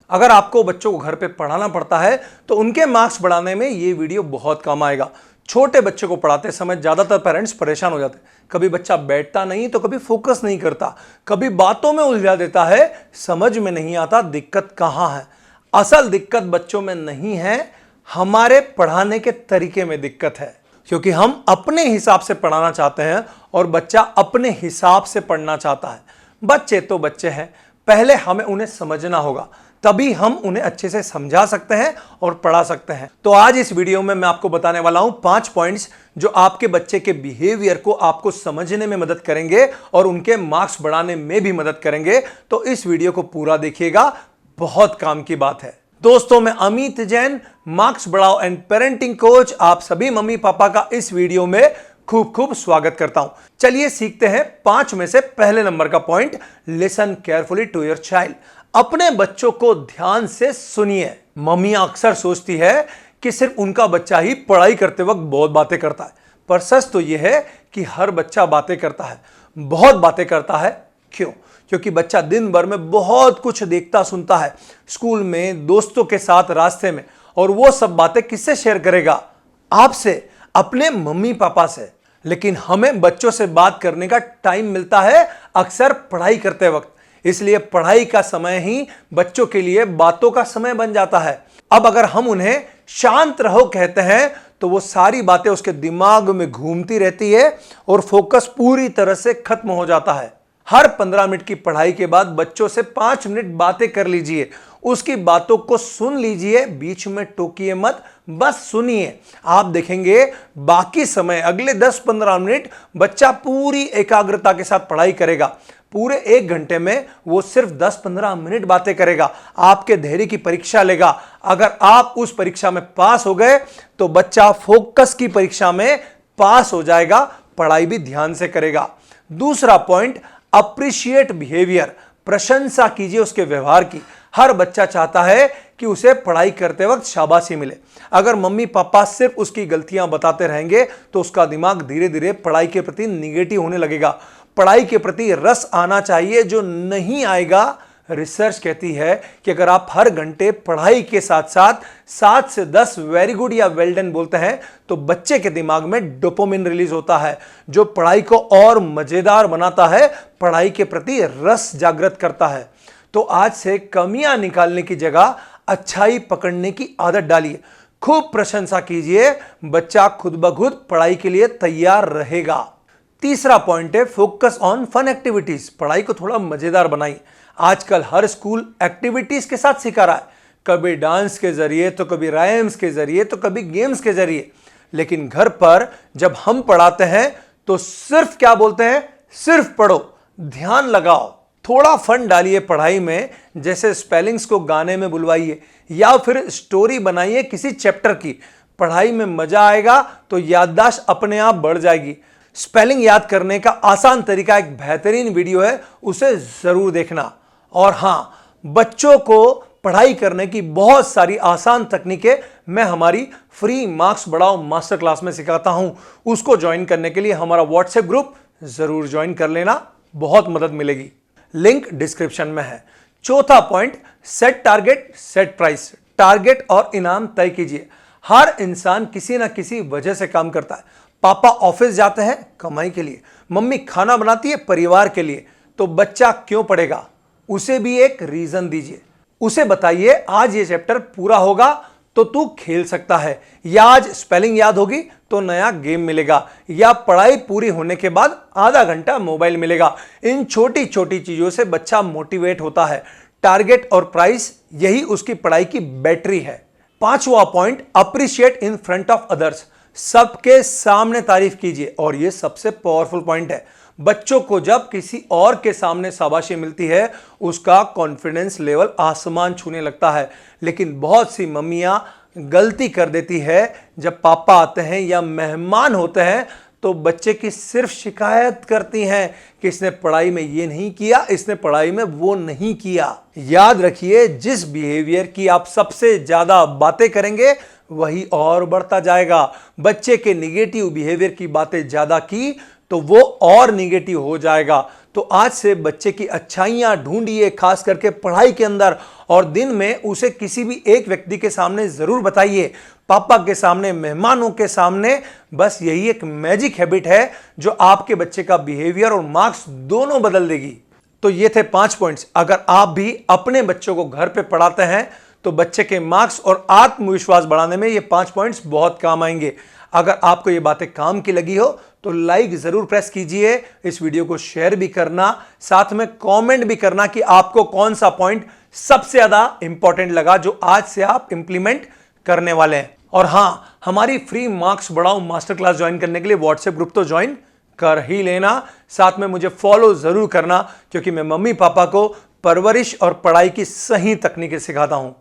अगर आपको बच्चों को घर पे पढ़ाना पड़ता है तो उनके मार्क्स बढ़ाने में ये वीडियो बहुत काम आएगा। छोटे बच्चे को पढ़ाते समय ज्यादातर पेरेंट्स परेशान हो जाते हैं। कभी बच्चा बैठता नहीं तो कभी फोकस नहीं करता, कभी बातों में उलझा देता है, समझ में नहीं आता दिक्कत कहां है। असल दिक्कत बच्चों में नहीं है, हमारे पढ़ाने के तरीके में दिक्कत है, क्योंकि हम अपने हिसाब से पढ़ाना चाहते हैं और बच्चा अपने हिसाब से पढ़ना चाहता है। बच्चे तो बच्चे हैं, पहले हमें उन्हें समझना होगा, तभी हम उन्हें अच्छे से समझा सकते हैं और पढ़ा सकते हैं। तो आज इस वीडियो में मैं आपको बताने वाला हूं 5 पॉइंट्स जो आपके बच्चे के बिहेवियर को आपको समझने में मदद करेंगे और उनके मार्क्स बढ़ाने में भी मदद करेंगे। तो इस वीडियो को पूरा देखिएगा, बहुत काम की बात है। दोस्तों, मैं अमित जैन, मार्क्स बढ़ाओ एंड पेरेंटिंग कोच, आप सभी मम्मी पापा का इस वीडियो में खूब खूब स्वागत करता हूं। चलिए सीखते हैं 5 में से पहले नंबर का point, listen carefully to your child. अपने बच्चों को ध्यान से सुनिए। मम्मियां अक्सर सोचती है कि सिर्फ उनका बच्चा ही पढ़ाई करते वक्त बहुत बातें करता है, पर सच तो यह है कि हर बच्चा बातें करता है, बहुत बातें करता है। क्यों? क्योंकि बच्चा दिन भर में बहुत कुछ देखता सुनता है, स्कूल में, दोस्तों के साथ, रास्ते में, और वो सब बातें किससे शेयर करेगा? आपसे, अपने मम्मी पापा से। लेकिन हमें बच्चों से बात करने का टाइम मिलता है अक्सर पढ़ाई करते वक्त, इसलिए पढ़ाई का समय ही बच्चों के लिए बातों का समय बन जाता है। अब अगर हम उन्हें शांत रहो कहते हैं तो वो सारी बातें उसके दिमाग में घूमती रहती है और फोकस पूरी तरह से खत्म हो जाता है। हर 15 मिनट की पढ़ाई के बाद बच्चों से 5 मिनट बातें कर लीजिए, उसकी बातों को सुन लीजिए, बीच में टोकिए मत, बस सुनिए। आप देखेंगे बाकी समय, अगले 10-15 मिनट बच्चा पूरी एकाग्रता के साथ पढ़ाई करेगा। पूरे 1 घंटे में वो सिर्फ 10-15 मिनट बातें करेगा, आपके धैर्य की परीक्षा लेगा। अगर आप उस परीक्षा में पास हो गए तो बच्चा फोकस की परीक्षा में पास हो जाएगा, पढ़ाई भी ध्यान से करेगा। दूसरा पॉइंट, अप्रिशिएट बिहेवियर। प्रशंसा कीजिए उसके व्यवहार की। हर बच्चा चाहता है कि उसे पढ़ाई करते वक्त शाबाशी मिले। अगर मम्मी पापा सिर्फ उसकी गलतियां बताते रहेंगे तो उसका दिमाग धीरे धीरे पढ़ाई के प्रति निगेटिव होने लगेगा। पढ़ाई के प्रति रस आना चाहिए, जो नहीं आएगा। रिसर्च कहती है कि अगर आप हर घंटे पढ़ाई के साथ साथ 7 से 10 वेरी गुड या वेल डन बोलते हैं तो बच्चे के दिमाग में डोपामिन रिलीज होता है, जो पढ़ाई को और मजेदार बनाता है, पढ़ाई के प्रति रस जागृत करता है। तो आज से कमियां निकालने की जगह अच्छाई पकड़ने की आदत डालिए। खूब प्रशंसा कीजिए, बच्चा खुद ब खुद पढ़ाई के लिए तैयार रहेगा। तीसरा पॉइंट है, फोकस ऑन फन एक्टिविटीज। पढ़ाई को थोड़ा मजेदार बनाइए। आजकल हर स्कूल एक्टिविटीज के साथ सिखा रहा है, कभी डांस के जरिए तो कभी राइम्स के जरिए तो कभी गेम्स के जरिए। लेकिन घर पर जब हम पढ़ाते हैं तो सिर्फ क्या बोलते हैं? सिर्फ पढ़ो, ध्यान लगाओ। थोड़ा फन डालिए पढ़ाई में, जैसे स्पेलिंग्स को गाने में बुलवाइए या फिर स्टोरी बनाइए किसी चैप्टर की। पढ़ाई में मजा आएगा तो याददाश्त अपने आप बढ़ जाएगी। स्पेलिंग याद करने का आसान तरीका एक बेहतरीन वीडियो है, उसे जरूर देखना। और हां, बच्चों को पढ़ाई करने की बहुत सारी आसान तकनीकें मैं हमारी फ्री मार्क्स बढ़ाओ मास्टर क्लास में सिखाता हूं। उसको ज्वाइन करने के लिए हमारा व्हाट्सएप ग्रुप जरूर ज्वाइन कर लेना, बहुत मदद मिलेगी। लिंक डिस्क्रिप्शन में है। चौथा point, set target set price. Target और इनाम तय कीजिए। हर इंसान किसी ना किसी वजह से काम करता है। पापा ऑफिस जाते हैं कमाई के लिए, मम्मी खाना बनाती है परिवार के लिए, तो बच्चा क्यों पढ़ेगा? उसे भी एक रीजन दीजिए। उसे बताइए आज ये चैप्टर पूरा होगा तो तू खेल सकता है, या आज स्पेलिंग याद होगी तो नया गेम मिलेगा, या पढ़ाई पूरी होने के बाद आधा घंटा मोबाइल मिलेगा। इन छोटी छोटी चीजों से बच्चा मोटिवेट होता है। टारगेट और प्राइस, यही उसकी पढ़ाई की बैटरी है। पांचवा point, appreciate in front of others. सबके सामने तारीफ कीजिए, और यह सबसे पावरफुल पॉइंट है। बच्चों को जब किसी और के सामने शाबाशी मिलती है, उसका कॉन्फिडेंस लेवल आसमान छूने लगता है। लेकिन बहुत सी मम्मियां गलती कर देती है, जब पापा आते हैं या मेहमान होते हैं तो बच्चे की सिर्फ शिकायत करती हैं कि इसने पढ़ाई में ये नहीं किया, इसने पढ़ाई में वो नहीं किया। याद रखिए, जिस बिहेवियर की आप सबसे ज्यादा बातें करेंगे वही और बढ़ता जाएगा। बच्चे के निगेटिव बिहेवियर की बातें ज्यादा की तो वो और निगेटिव हो जाएगा। तो आज से बच्चे की अच्छाइयां ढूंढिए, खास करके पढ़ाई के अंदर, और दिन में उसे किसी भी एक व्यक्ति के सामने जरूर बताइए, पापा के सामने, मेहमानों के सामने। बस यही एक मैजिक हैबिट है जो आपके बच्चे का बिहेवियर और मार्क्स दोनों बदल देगी। तो ये थे 5 पॉइंट्स। अगर आप भी अपने बच्चों को घर पे पढ़ाते हैं तो बच्चे के मार्क्स और आत्मविश्वास बढ़ाने में ये 5 पॉइंट्स बहुत काम आएंगे। अगर आपको ये बातें काम की लगी हो तो लाइक जरूर प्रेस कीजिए, इस वीडियो को शेयर भी करना, साथ में कमेंट भी करना कि आपको कौन सा पॉइंट सबसे ज्यादा इंपॉर्टेंट लगा जो आज से आप इंप्लीमेंट करने वाले हैं। और हां, हमारी फ्री मार्क्स बढ़ाओ मास्टर क्लास ज्वाइन करने के लिए व्हाट्सएप ग्रुप तो ज्वाइन कर ही लेना, साथ में मुझे फॉलो जरूर करना, क्योंकि मैं मम्मी पापा को परवरिश और पढ़ाई की सही तकनीकें सिखाता हूं।